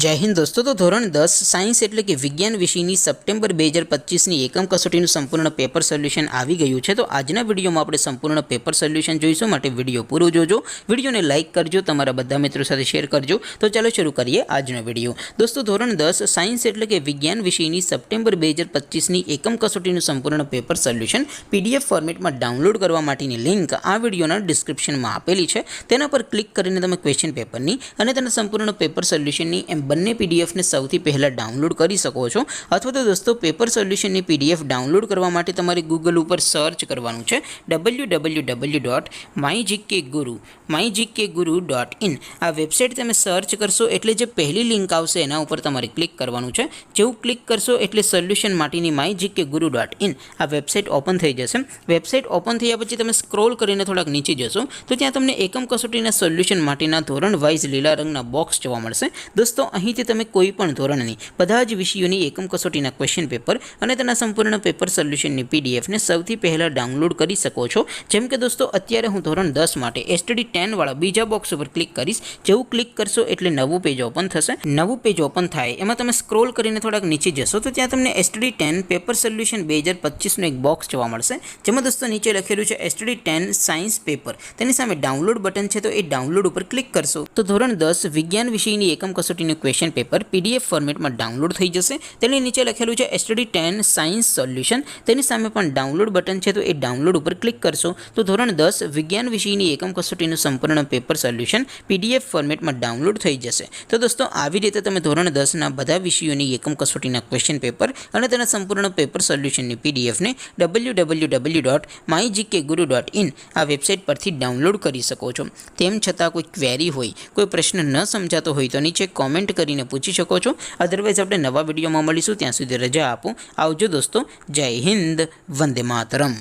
જય હિન્દ દોસ્તો। તો ધોરણ 10 સાયન્સ એટલે કે વિજ્ઞાન વિષયની સપ્ટેમ્બર 2025ની એકમ કસોટીનું સંપૂર્ણ પેપર સોલ્યુશન આવી ગયું છે। તો આજના વિડીયોમાં આપણે સંપૂર્ણ પેપર સોલ્યુશન જોઈશું, માટે વિડીયો પૂરો જોજો, વિડીયોને લાઇક કરજો, તમારા બધા મિત્રો સાથે શેર કરજો। તો ચાલો શરૂ કરીએ આજનો વિડીયો। દોસ્તો ધોરણ 10 સાયન્સ એટલે કે વિજ્ઞાન વિષયની સપ્ટેમ્બર 2025ની એકમ કસોટીનું સંપૂર્ણ પેપર સોલ્યુશન પીડીએફ ફોર્મેટમાં ડાઉનલોડ કરવા માટેની લિંક આ વિડીયોના ડિસ્ક્રિપ્શનમાં આપેલી છે। તેના પર ક્લિક કરીને તમે ક્વેશ્ચન પેપરની અને તેના સંપૂર્ણ પેપર સોલ્યુશનની બંને પીડીએફને સૌથી પહેલાં ડાઉનલોડ કરી શકો છો। અથવા તો દોસ્તો પેપર સોલ્યુશનની પીડીએફ ડાઉનલોડ કરવા માટે તમારે ગૂગલ ઉપર સર્ચ કરવાનું છે www.mygkguru.in। આ વેબસાઇટ તમે સર્ચ કરશો એટલે જે પહેલી લિંક આવશે એના ઉપર તમારે ક્લિક કરવાનું છે। જેવું ક્લિક કરશો એટલે સોલ્યુશન માટેની mygkguru.in આ વેબસાઇટ ઓપન થઈ જશે। વેબસાઇટ ઓપન થયા પછી તમે સ્ક્રોલ કરીને થોડાક નીચે જશો તો ત્યાં તમને એકમ કસોટીના સોલ્યુશન માટેના ધોરણ વાઇઝ લીલા રંગના બોક્સ જોવા મળશે। દોસ્તો અહીંથી તમે કોઈ પણ ધોરણની બધા જ વિષયોની એકમ કસોટીના ક્વેશ્ચન પેપર અને તેના સંપૂર્ણ પેપર સોલ્યુશનની પીડીએફને સૌથી પહેલાં ડાઉનલોડ કરી શકો છો। જેમ કે દોસ્તો અત્યારે હું ધોરણ 10 માટે STD 10 વાળા બીજા બોક્સ ઉપર ક્લિક કરીશ। જેવું ક્લિક કરશો એટલે નવું પેજ ઓપન થશે। નવું પેજ ઓપન થાય એમાં તમે સ્ક્રોલ કરીને થોડાક નીચે જશો તો ત્યાં તમને STD 10 પેપર સોલ્યુશન 2025નું એક બોક્સ જોવા મળશે, જેમાં દોસ્તો નીચે લખેલું છે STD 10 સાયન્સ પેપર। તેની સામે ડાઉનલોડ બટન છે, તો એ ડાઉનલોડ ઉપર ક્લિક કરશો તો ધોરણ 10 વિજ્ઞાન વિષયની એકમ કસોટીનું ક્વેશ્ચન પેપર પીડીએફ ફોર્મેટમાં ડાઉનલોડ થઈ જશે। તેની નીચે લખેલું છે STD 10 સાયન્સ સોલ્યુશન, તેની સામે પણ ડાઉનલોડ બટન છે, તો એ ડાઉનલોડ ઉપર ક્લિક કરશો તો ધોરણ 10 વિજ્ઞાન વિષયની એકમ કસોટીનું સંપૂર્ણ પેપર સોલ્યુશન પીડીએફ ફોર્મેટમાં ડાઉનલોડ થઈ જશે। તો દોસ્તો આવી રીતે તમે ધોરણ 10ના બધા વિષયોની એકમ કસોટીના ક્વેશ્ચન પેપર અને તેના સંપૂર્ણ પેપર સોલ્યુશનની પીડીએફને www.mygkguru.in આ વેબસાઇટ પરથી ડાઉનલોડ કરી શકો છો। તેમ છતાં કોઈ ક્વેરી હોય, કોઈ પ્રશ્ન ન સમજાતો હોય તો નીચે કોમેન્ટ કરીને પૂછી શકો છો। અધરવાઇઝ આપણે નવા વિડીયોમાં મળીશું, ત્યાં સુધી રજા આપો। આવજો દોસ્તો, જય હિન્દ, વંદે માતરમ।